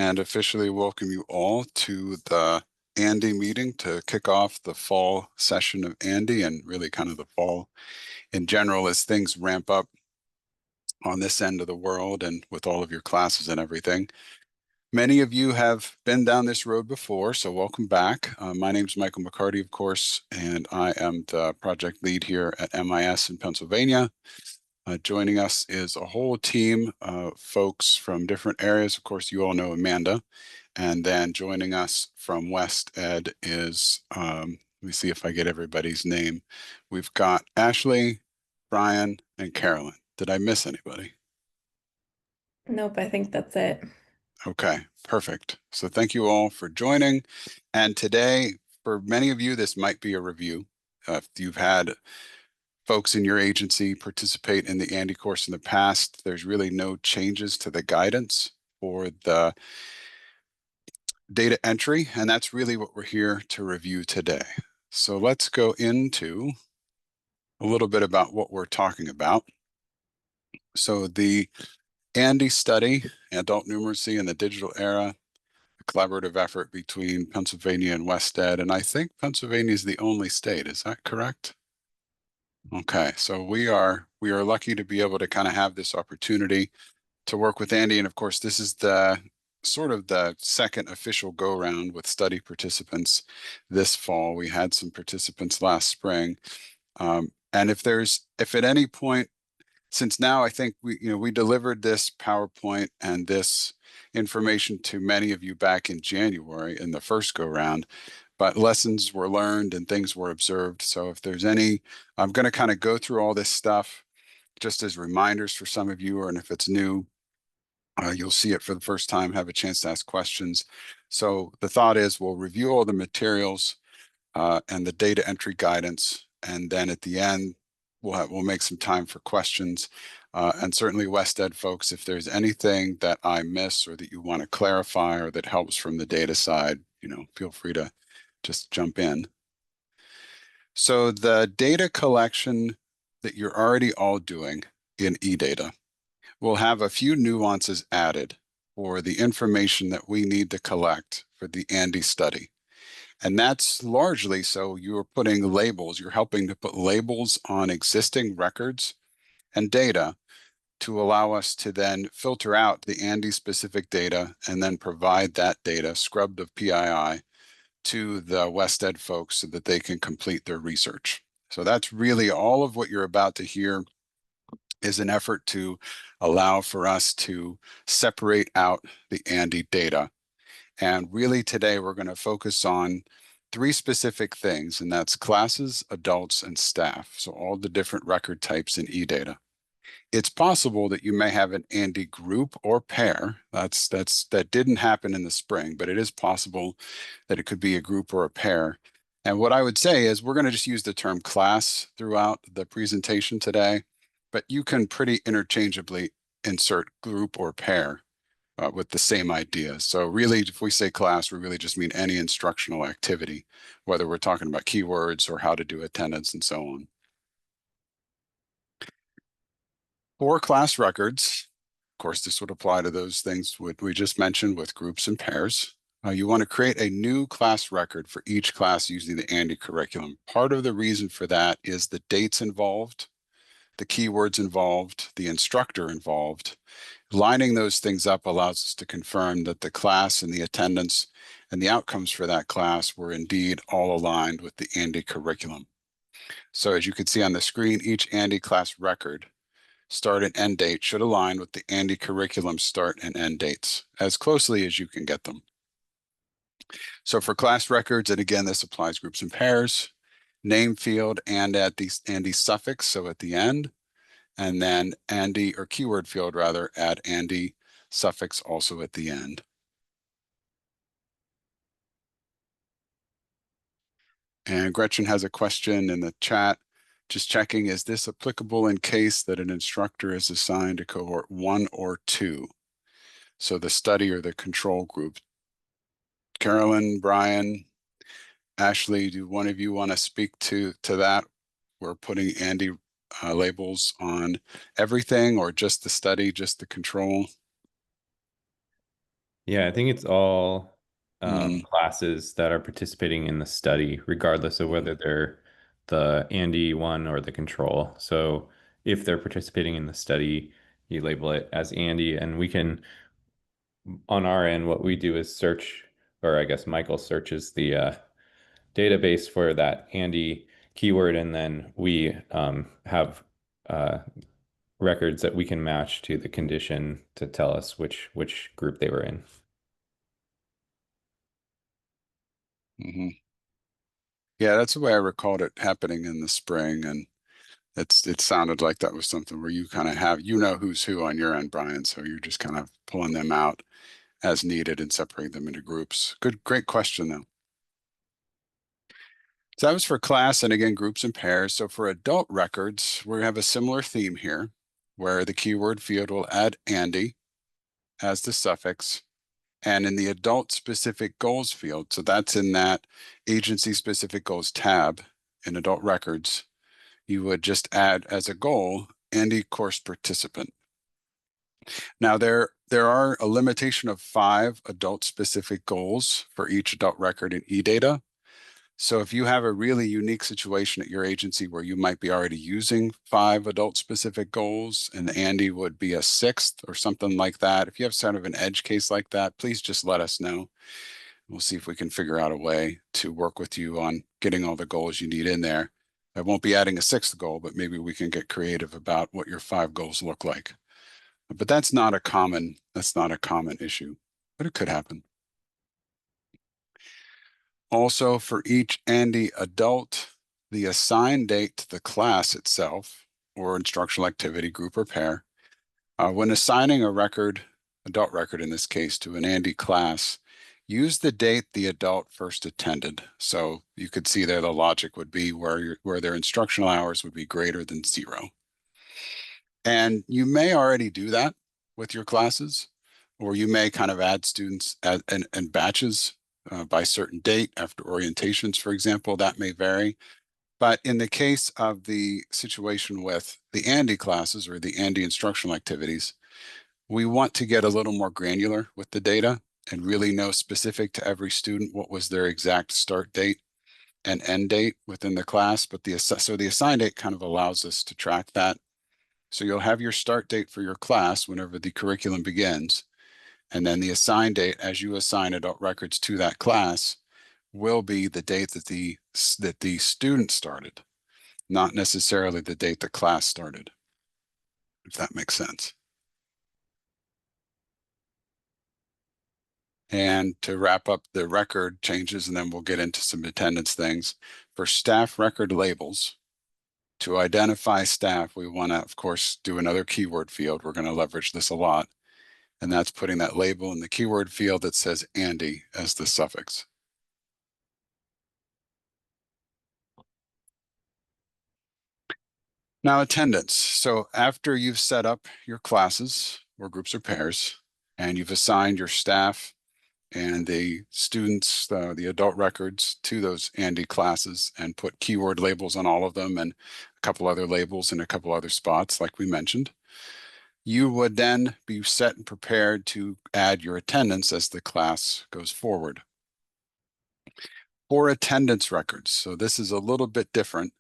and officially welcome you all to the ANDE meeting to kick off the fall session of ANDE and really kind of the fall in general as things ramp up on this end of the world and with all of your classes and everything. Many of you have been down this road before, so welcome back. My name is Michael McCarty, of course, and I am the project lead here at MIS in Pennsylvania. Joining us is a whole team of folks from different areas. Of course, you all know Amanda. And then joining us from West Ed is, let me see if I get everybody's name. We've got Ashley, Brian, and Carolyn. Did I miss anybody? Nope, I think that's it. Okay, perfect. So thank you all for joining. And today, for many of you, this might be a review. If you've had folks in your agency participate in the ANDE course in the past, there's really no changes to the guidance for the data entry, and that's really what we're here to review today. So let's go into a little bit about what we're talking about. So the ANDE study, Adult Numeracy in the Digital Era, a collaborative effort between Pennsylvania and West Ed, and I think Pennsylvania is the only state, is that correct? Okay, so we are lucky to be able to kind of have this opportunity to work with ANDE, and of course this is the sort of the second official go-round with study participants this fall. We had some participants last spring, and if at any point, since now I think we delivered this PowerPoint and this information to many of you back in January in the first go-round, but lessons were learned and things were observed. So if there's any, I'm going to kind of go through all this stuff just as reminders for some of you, and if it's new, you'll see it for the first time, have a chance to ask questions. So the thought is we'll review all the materials and the data entry guidance, and then at the end, we'll make some time for questions. And certainly West Ed folks, if there's anything that I miss or that you want to clarify or that helps from the data side, feel free to just jump in. So the data collection that you're already all doing in eData will have a few nuances added for the information that we need to collect for the ANDE study. And that's largely so you're putting labels, you're helping to put labels on existing records and data to allow us to then filter out the ANDE specific data and then provide that data scrubbed of PII to the West Ed folks so that they can complete their research. So that's really all of what you're about to hear is an effort to allow for us to separate out the ANDE data. And really today we're going to focus on three specific things, and that's classes, adults, and staff. So all the different record types in eData. It's possible that you may have an ANDE group or pair. That didn't happen in the spring, but it is possible that it could be a group or a pair. And what I would say is we're going to just use the term class throughout the presentation today, but you can pretty interchangeably insert group or pair with the same idea. So really, if we say class, we really just mean any instructional activity, whether we're talking about keywords or how to do attendance and so on. For class records, of course, this would apply to those things we just mentioned with groups and pairs. You want to create a new class record for each class using the ANDE curriculum. Part of the reason for that is the dates involved, the keywords involved, the instructor involved. Lining those things up allows us to confirm that the class and the attendance and the outcomes for that class were indeed all aligned with the ANDE curriculum. So as you can see on the screen, each ANDE class record start and end date should align with the ANDE curriculum start and end dates as closely as you can get them. So for class records, and again, this applies groups and pairs, name field and at the ANDE suffix, so at the end, and then ANDE or keyword field rather, add ANDE suffix also at the end. And Gretchen has a question in the chat, just checking, is this applicable in case that an instructor is assigned to cohort 1 or 2? So the study or the control group. Carolyn, Brian, Ashley, do one of you want to speak to that? We're putting ANDE labels on everything or just the study, just the control? Yeah, I think it's all Hmm. classes that are participating in the study, regardless of Hmm. whether they're the Andy one or the control. So if they're participating in the study, you label it as Andy, and we can, on our end, what we do is search, or I guess Michael searches the database for that Andy keyword, and then we have uh, records that we can match to the condition to tell us which group they were in. Hmm. Yeah, that's the way I recalled it happening in the spring, and it sounded like that was something where you kind of have who's who on your end, Brian. So you're just kind of pulling them out as needed and separating them into groups. Great question though. So that was for class and again groups and pairs. So for adult records, we have a similar theme here, where the keyword field will add Andy as the suffix. And in the adult specific goals field, so that's in that agency specific goals tab in adult records, you would just add as a goal Andy course participant. Now there are a limitation of 5 adult specific goals for each adult record in eData. So if you have a really unique situation at your agency where you might be already using 5 adult specific goals and Andy would be a 6th or something like that, if you have sort of an edge case like that, please just let us know. We'll see if we can figure out a way to work with you on getting all the goals you need in there. I won't be adding a 6th goal, but maybe we can get creative about what your 5 goals look like. But that's not a common issue, but it could happen. Also, for each Andy adult, the assigned date to the class itself, or instructional activity group or pair, when assigning a record, adult record in this case, to an Andy class, use the date the adult first attended. So you could see there the logic would be where their instructional hours would be greater than 0. And you may already do that with your classes, or you may kind of add students in batches by certain date after orientations, for example, that may vary. But in the case of the situation with the Andy classes or the Andy instructional activities, we want to get a little more granular with the data and really know specific to every student what was their exact start date and end date within the class. But so the assigned date kind of allows us to track that. So you'll have your start date for your class whenever the curriculum begins, and then the assigned date as you assign adult records to that class will be the date that the student started, not necessarily the date the class started, if that makes sense. And to wrap up the record changes, and then we'll get into some attendance things. For staff record labels, to identify staff, we want to, of course, do another keyword field. We're going to leverage this a lot. And that's putting that label in the keyword field that says Andy as the suffix. Now, attendance. So after you've set up your classes or groups or pairs, and you've assigned your staff and the students, the adult records to those Andy classes and put keyword labels on all of them and a couple other labels in a couple other spots, like we mentioned, you would then be set and prepared to add your attendance as the class goes forward. For attendance records, so this is a little bit different.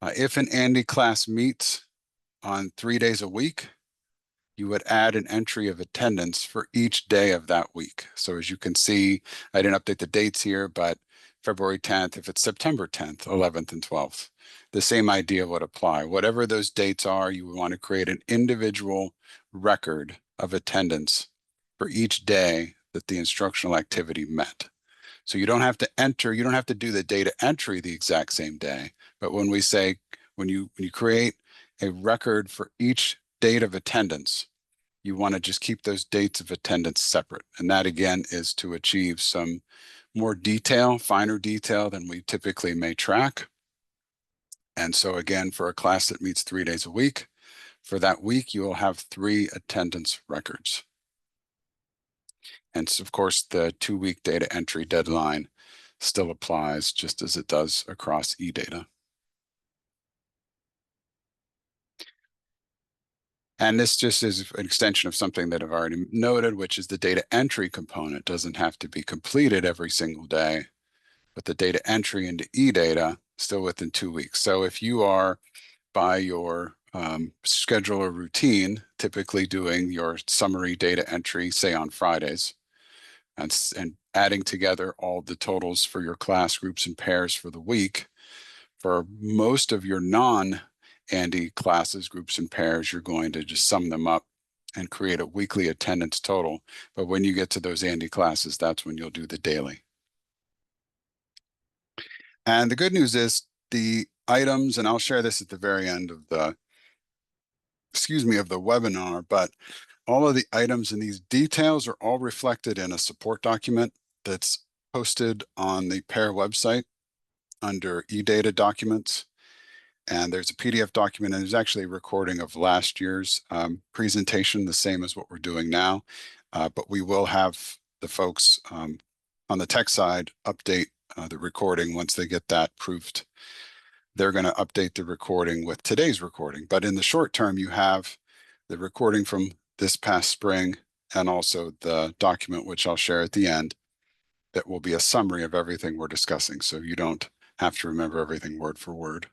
If an Andy class meets on 3 days a week, you would add an entry of attendance for each day of that week. So as you can see, I didn't update the dates here, but February 10th, if it's September 10th, 11th, and 12th, the same idea would apply. Whatever those dates are, you would want to create an individual record of attendance for each day that the instructional activity met. So you don't have to enter, you don't have to do the data entry the exact same day. But when we say, when you create a record for each date of attendance, you want to just keep those dates of attendance separate. And that again is to achieve some more detail, finer detail than we typically may track. And so again, for a class that meets 3 days a week, for that week, you will have 3 attendance records. And so of course, the 2-week data entry deadline still applies just as it does across eData. And this just is an extension of something that I've already noted, which is the data entry component doesn't have to be completed every single day, but the data entry into eData still within 2 weeks. So if you are by your schedule or routine, typically doing your summary data entry, say on Fridays, and adding together all the totals for your class groups and pairs for the week, for most of your non-ANDE classes, groups and pairs, you're going to just sum them up and create a weekly attendance total. But when you get to those ANDE classes, that's when you'll do the daily. And the good news is the items, and I'll share this at the very end of the, of the webinar, but all of the items and these details are all reflected in a support document that's posted on the pair website under eData documents. And there's a PDF document, and there's actually a recording of last year's presentation, the same as what we're doing now. But we will have the folks on the tech side update the recording once they get that proofed. They're going to update the recording with today's recording. But in the short term, you have the recording from this past spring and also the document, which I'll share at the end, that will be a summary of everything we're discussing. So you don't have to remember everything word for word.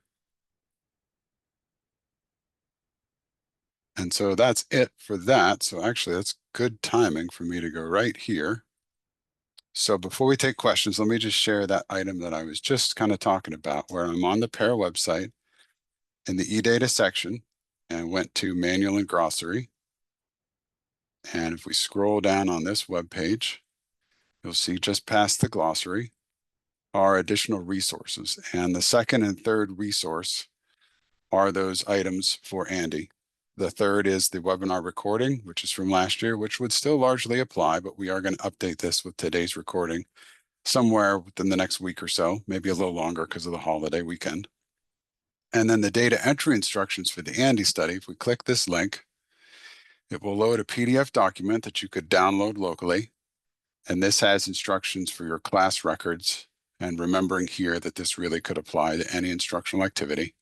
And so that's it for that. So actually, that's good timing for me to go right here. So before we take questions, let me just share that item that I was just kind of talking about, where I'm on the pair website in the eData section and went to manual and glossary. And if we scroll down on this web page, you'll see just past the glossary are additional resources. And the second and third resource are those items for ANDE. The third is the webinar recording, which is from last year, which would still largely apply, but we are going to update this with today's recording somewhere within the next week or so, maybe a little longer because of the holiday weekend. And then the data entry instructions for the ANDE study. If we click this link, it will load a PDF document that you could download locally. And this has instructions for your class records, and remembering here that this really could apply to any instructional activity.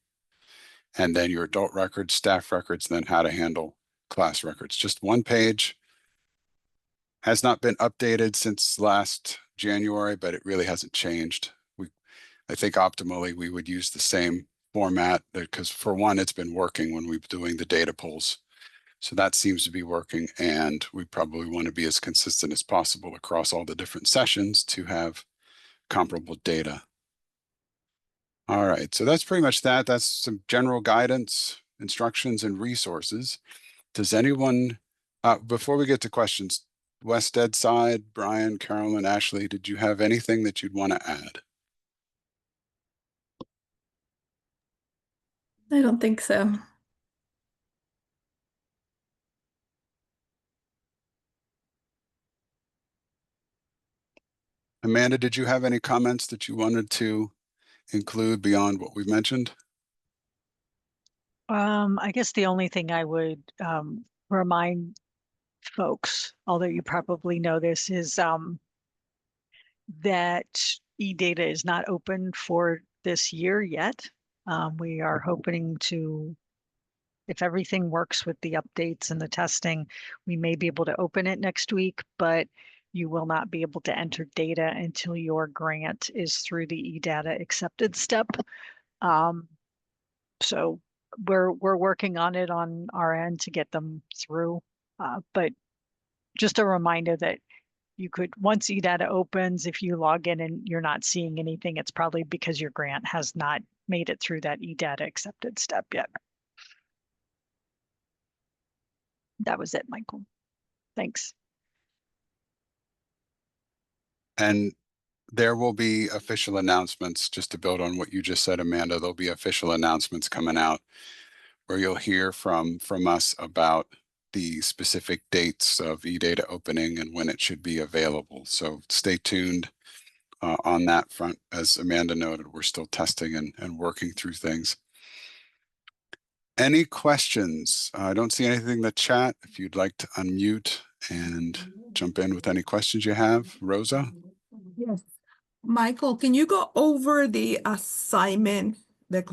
And then your adult records, staff records, and then how to handle class records. Just one page. Has not been updated since last January, but it really hasn't changed. I think optimally we would use the same format because for one, it's been working when we're doing the data polls. So that seems to be working, and we probably want to be as consistent as possible across all the different sessions to have comparable data. All right, so that's pretty much that. That's some general guidance, instructions, and resources. Does anyone, before we get to questions, West Ed side, Brian, Carolyn, Ashley, did you have anything that you'd want to add? I don't think so. Amanda, did you have any comments that you wanted to include beyond what we've mentioned? I guess the only thing I would remind folks, although you probably know this, is that eData is not open for this year yet. We are hoping to, if everything works with the updates and the testing, we may be able to open it next week, but you will not be able to enter data until your grant is through the eData accepted step. So we're working on it on our end to get them through. But just a reminder that you could, once eData opens, if you log in and you're not seeing anything, it's probably because your grant has not made it through that eData accepted step yet. That was it, Michael. Thanks. And there will be official announcements, just to build on what you just said, Amanda. There'll be official announcements coming out where you'll hear from us about the specific dates of eData opening and when it should be available. So stay tuned on that front. As Amanda noted, we're still testing and working through things. Any questions? I don't see anything in the chat. If you'd like to unmute and jump in with any questions you have, Rosa? Yes. Michael, can you go over the assignment, the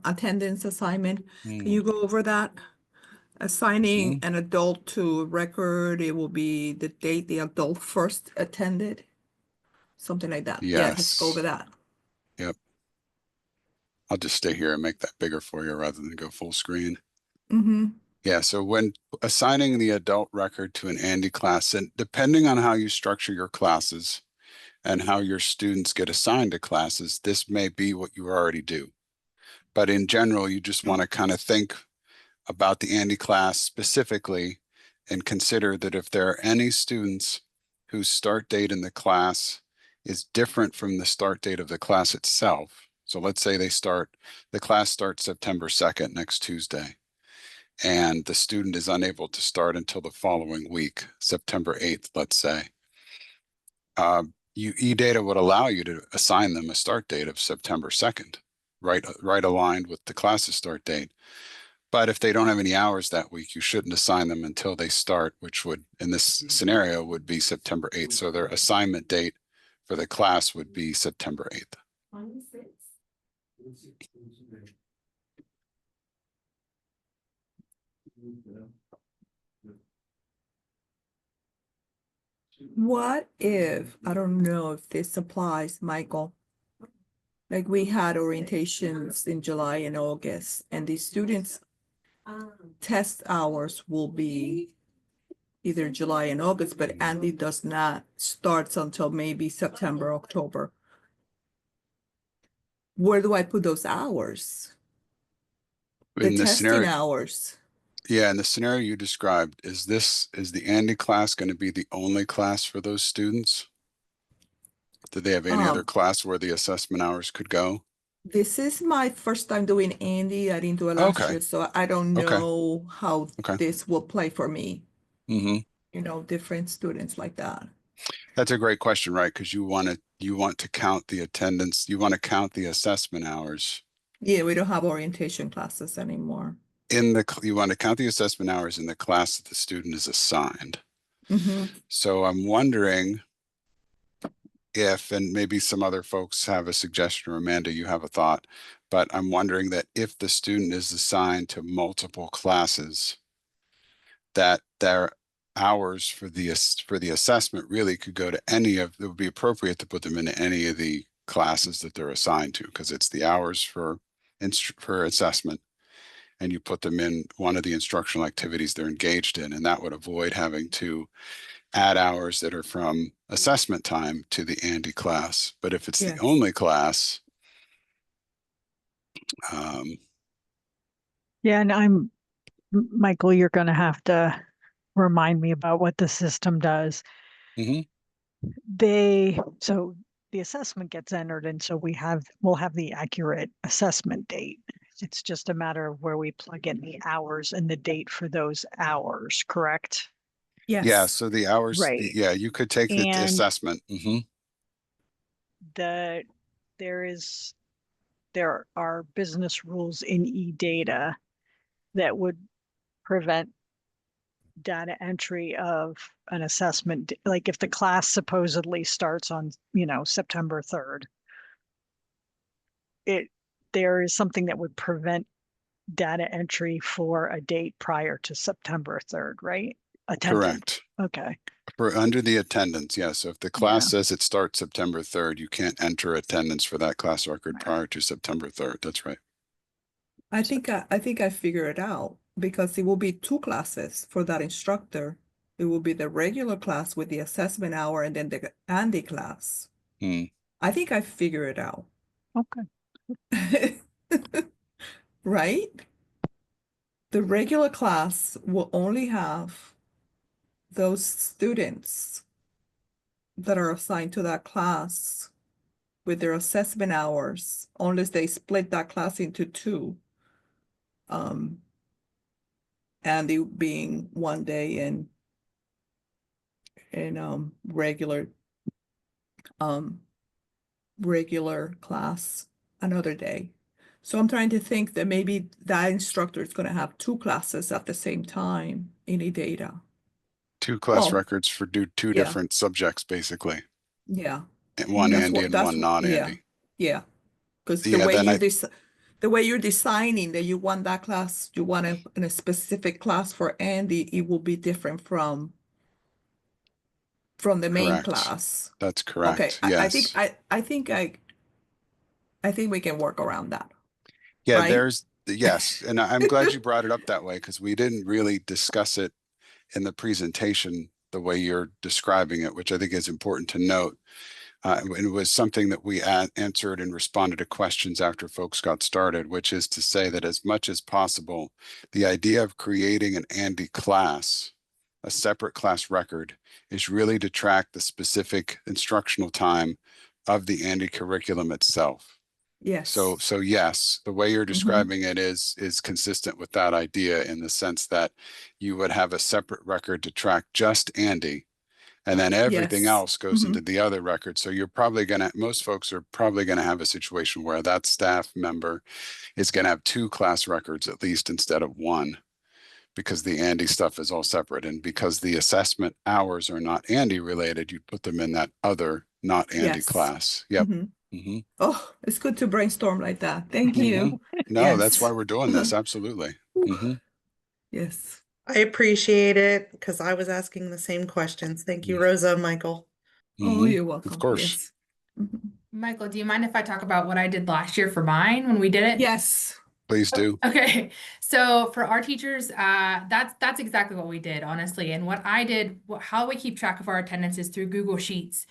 attendance assignment? Can you go over that? assigning an adult to record, it will be the date the adult first attended. Something like that. Yeah, let's go Yes. over that. Yep. I'll just stay here and make that bigger for you rather than go full screen. Mm-hmm. Yeah, so when assigning the adult record to an ANDE class, and depending on how you structure your classes and how your students get assigned to classes, this may be what you already do. But in general, you just want to kind of think about the ANDE class specifically and consider that if there are any students whose start date in the class is different from the start date of the class itself. So let's say the class starts September 2nd, next Tuesday, and the student is unable to start until the following week, September 8th, let's say. eData would allow you to assign them a start date of September 2nd, right aligned with the class's start date. But if they don't have any hours that week, you shouldn't assign them until they start, which would, in this scenario, would be September 8th. So their assignment date for the class would be September 8th. What if, I don't know if this applies, Michael. Like we had orientations in July and August, and the students' test hours will be either July and August, but ANDE does not start until maybe September, October. Where do I put those hours? The In the testing scenario, hours. yeah, in the scenario you described, is the ANDE class going to be the only class for those students? Do they have any other class where the assessment hours could go? This is my first time doing ANDE. I didn't do it last Okay. year, so I don't Okay. know how Okay. this will play for me. Mm-hmm. You know, different students like that. That's a great question, right? Because you want to count the attendance, you want to count the assessment hours Yeah, we don't have orientation classes anymore. you want to count the assessment hours in the class that the student is assigned. Mm-hmm. So I'm wondering if, and maybe some other folks have a suggestion, or Amanda, you have a thought, but I'm wondering that if the student is assigned to multiple classes, that their hours for the assessment really could go to it would be appropriate to put them in any of the classes that they're assigned to, because it's the hours for assessment, and you put them in one of the instructional activities they're engaged in, and that would avoid having to add hours that are from assessment time to the ANDE class. But if it's the Yes. only class, Yeah, and Michael, you're going to have to remind me about what the system does. mhm, So the assessment gets entered, and so we'll have the accurate assessment date. It's just a matter of where we plug in the hours and the date for those hours, correct? Yes. yeah, so the hours, Right. yeah, you could take the And assessment. there are business rules in eData that would prevent data entry of an assessment. Like if the class supposedly starts on, September 3rd, there is something that would prevent data entry for a date prior to September 3rd, right? Attendance. Correct. Okay. For under the attendance, yes. So if the class Yeah. says it starts September 3rd, you can't enter attendance for that class record prior to September 3rd. That's right. I think I figured it out because it will be two classes for that instructor. It will be the regular class with the assessment hour and then the ANDE class. Hmm. I think I figured it out. Okay. Right? The regular class will only have those students that are assigned to that class with their assessment hours, unless they split that class into two. And it being one day and regular regular class another day. So I'm trying to think that maybe that instructor is going to have two classes at the same time in eData. Two class Well, records for two yeah. different subjects, basically. Yeah. And one That's ANDE what and one yeah. non-ANDE. Yeah. Because Yeah, then the way you're designing that you want that class, you want it in a specific class for Andy, it will be different from the main Correct. class. That's Okay, correct. I think Yes. I think we can work around that, Yeah, right? yes. And I'm glad you brought it up that way because we didn't really discuss it in the presentation the way you're describing it, which I think is important to note. And it was something that we answered and responded to questions after folks got started, which is to say that as much as possible, the idea of creating an ANDE class, a separate class record, is really to track the specific instructional time of the ANDE curriculum itself. Yes. So yes, the way you're Mhm. describing it is consistent with that idea in the sense that you would have a separate record to track just ANDE, and then everything Yes. else goes into Mhm. the other record. So you're probably most folks are probably gonna have a situation where that staff member is gonna have two class records at least instead of one, because the ANDE stuff is all separate. And because the assessment hours are not ANDE related, you put them in that other not ANDE Yes. class. Yep. Mhm. Mm-hmm. Oh, it's good to brainstorm like that. Thank Mm-hmm. you. No, that's Yes. why we're doing this. Absolutely. Ooh, Mm-hmm. yes. I appreciate it because I was asking the same questions. Thank you, Rosa, Michael. Oh, Mm-hmm. you're Of welcome. course. Yes. Mhm. Michael, do you mind if I talk about what I did last year for mine when we did it? Yes. Please do. Okay, so for our teachers, that's exactly what we did, honestly. And what I did, how we keep track of our attendance is through Google Sheets.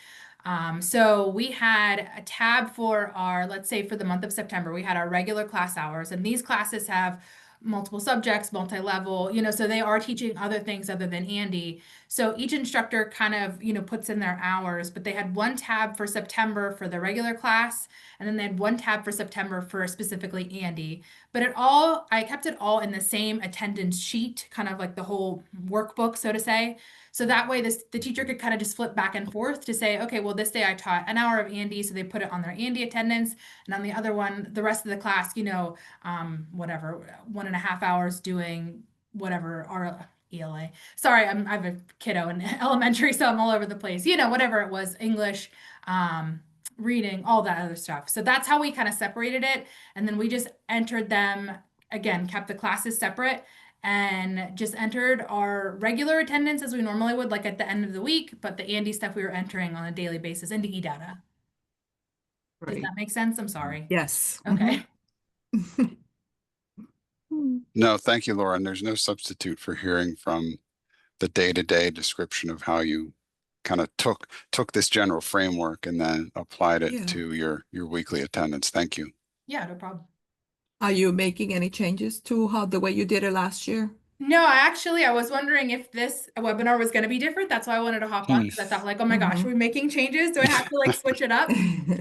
So we had a tab for our, let's say for the month of September, we had our regular class hours, and these classes have multiple subjects, multi-level, so they are teaching other things other than ANDE. So each instructor kind of, puts in their hours, but they had one tab for September for the regular class, and then they had one tab for September for specifically ANDE. But I kept it all in the same attendance sheet, kind of like the whole workbook, so to say. So that way the teacher could kind of just flip back and forth to say, okay, well, this day I taught an hour of ANDE, so they put it on their ANDE attendance. And on the other one, the rest of the class, whatever, 1.5 hours doing whatever, our ELA. Sorry, I have a kiddo in elementary, so I'm all over the place. Whatever it was, English, reading, all that other stuff. So that's how we kind of separated it. And then we just entered them, again, kept the classes separate and just entered our regular attendance as we normally would, like at the end of the week, but the ANDE stuff we were entering on a daily basis into eData. Does Right. that make sense? I'm sorry. Yes. Okay. Mhm. No, thank you, Laura. And there's no substitute for hearing from the day-to-day description of how you kind of took this general framework and then applied it Yeah. to your weekly attendance. Thank you. Yeah, no problem. Are you making any changes to the way you did it last year? No, I was wondering if this webinar was going to be different. That's why I wanted to hop on, because I thought like, oh my gosh, are we making changes? Do I have to like switch it up?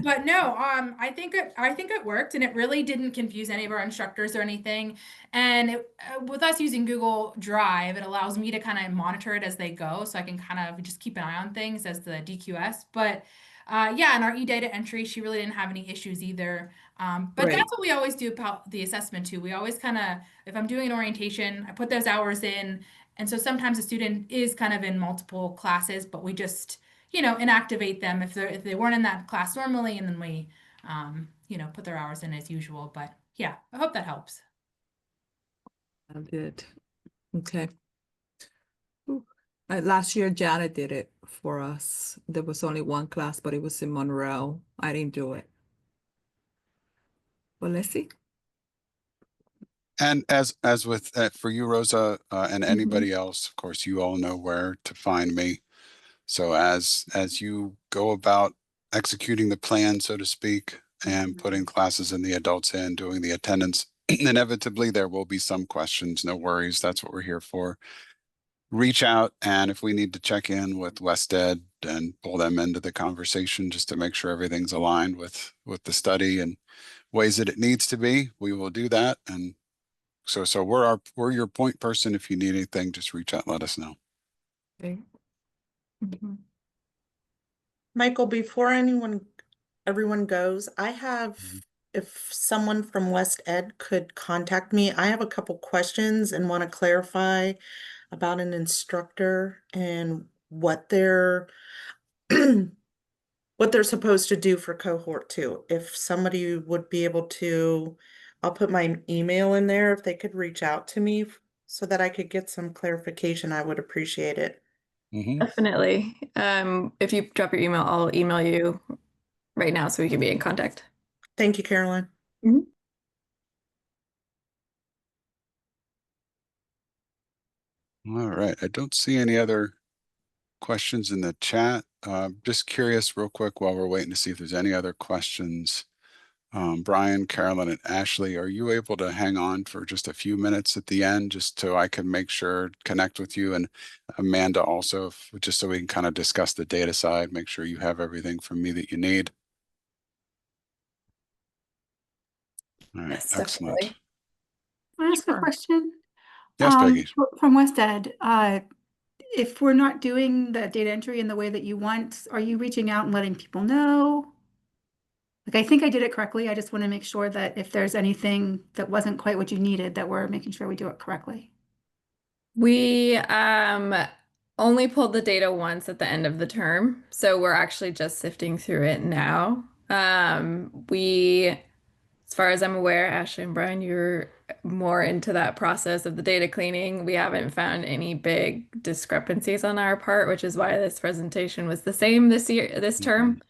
But no, I think it worked, and it really didn't confuse any of our instructors or anything. And with us using Google Drive, it allows me to kind of monitor it as they go, so I can kind of just keep an eye on things as the DQS. But yeah, and our eData entry, she really didn't have any issues either. But Great. that's what we always do about the assessment too. We always kind of, if I'm doing an orientation, I put those hours in. And so sometimes a student is kind of in multiple classes, but we just, inactivate them if they weren't in that class normally, and then we, put their hours in as usual. But yeah, I hope that helps. I did. Okay. Ooh. Last year, Janet did it for us. There was only one class, but it was in Monroe. I didn't do it. Well, let's see. And as with for you, Rosa, and anybody else, of course, you all know where to find me. So as you go about executing the plan, so to speak, and putting classes in the adults in, doing the attendance, inevitably there will be some questions. No worries. That's what we're here for. Reach out, and if we need to check in with West Ed and pull them into the conversation just to make sure everything's aligned with the study and ways that it needs to be, we will do that. And so we're your point person. If you need anything, just reach out, let us know. Okay. Mhm. Michael, before everyone goes, I have, if someone from West Ed could contact me, I have a couple questions and want to clarify about an instructor and what they're what they're supposed to do for cohort 2. If somebody would be able to I'll put my email in there. If they could reach out to me so that I could get some clarification, I would appreciate it. Mhm. Definitely. If you drop your email, I'll email you right now so we can be in contact. Thank you, Carolyn. All right, I don't see any other questions in the chat. Just curious real quick while we're waiting to see if there's any other questions. Brian, Carolyn, and Ashley, are you able to hang on for just a few minutes at the end just so I can make sure, connect with you, and Amanda also, just so we can kind of discuss the data side, make sure you have everything from me that you need. All right, Yes, excellent. definitely. Can I ask a Sure. question? Yes, Peggy. From West Ed, if we're not doing the data entry in the way that you want, are you reaching out and letting people know? Like, I think I did it correctly. I just want to make sure that if there's anything that wasn't quite what you needed, that we're making sure we do it correctly. We only pulled the data once at the end of the term, so we're actually just sifting through it now. As far as I'm aware, Ashley and Brian, you're more into that process of the data cleaning. We haven't found any big discrepancies on our part, which is why this presentation was the same this term.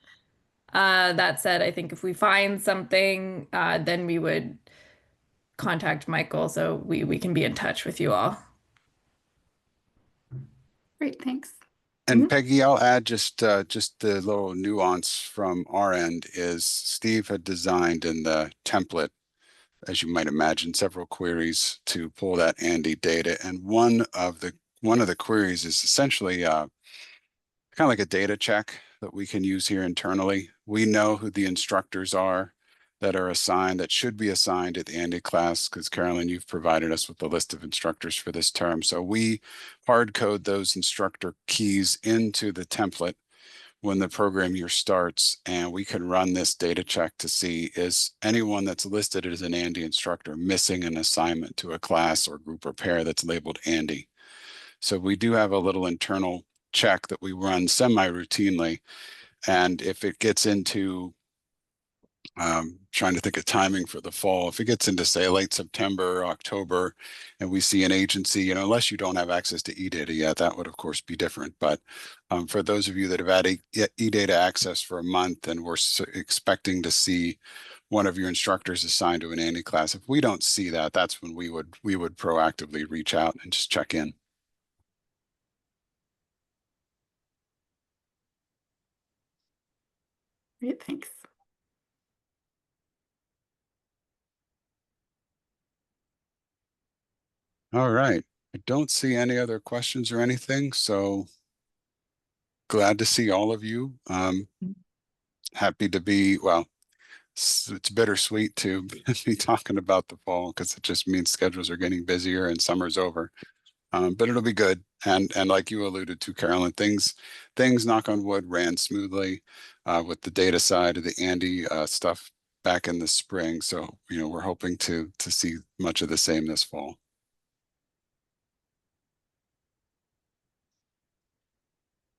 That said, I think if we find something, then we would contact Michael so we can be in touch with you all. Great, thanks. And Peggy, I'll add just the little nuance from our end is Steve had designed in the template, as you might imagine, several queries to pull that ANDE data. And one of the queries is essentially kind of like a data check that we can use here internally. We know who the instructors are that are assigned, that should be assigned at the ANDE class, because Carolyn, you've provided us with the list of instructors for this term. So we hard code those instructor keys into the template when the program year starts, and we can run this data check to see, is anyone that's listed as an ANDE instructor missing an assignment to a class or group or pair that's labeled ANDE. So we do have a little internal check that we run semi-routinely, and if it gets into trying to think of timing for the fall, if it gets into, say, late September, October, and we see an agency, unless you don't have access to eData yet, that would of course be different. But for those of you that have had eData access for a month and we're expecting to see one of your instructors assigned to an ANDE class, if we don't see that, that's when we would proactively reach out and just check in. Great, thanks. All right. I don't see any other questions or anything, so glad to see all of you. Happy to be, well, it's bittersweet to be talking about the fall because it just means schedules are getting busier and summer's over. But it'll be good. And like you alluded to, Carolyn, things knock on wood ran smoothly with the data side of the ANDE stuff back in the spring. So, we're hoping to see much of the same this fall.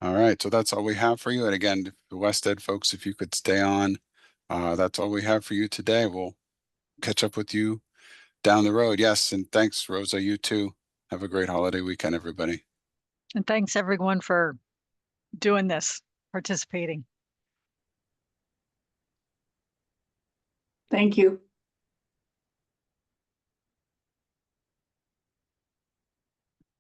All right, so that's all we have for you. And again, the West Ed folks, if you could stay on, that's all we have for you today. We'll catch up with you down the road. Yes, and thanks, Rosa. You too. Have a great holiday weekend, everybody. And thanks everyone for doing this, participating. Thank you.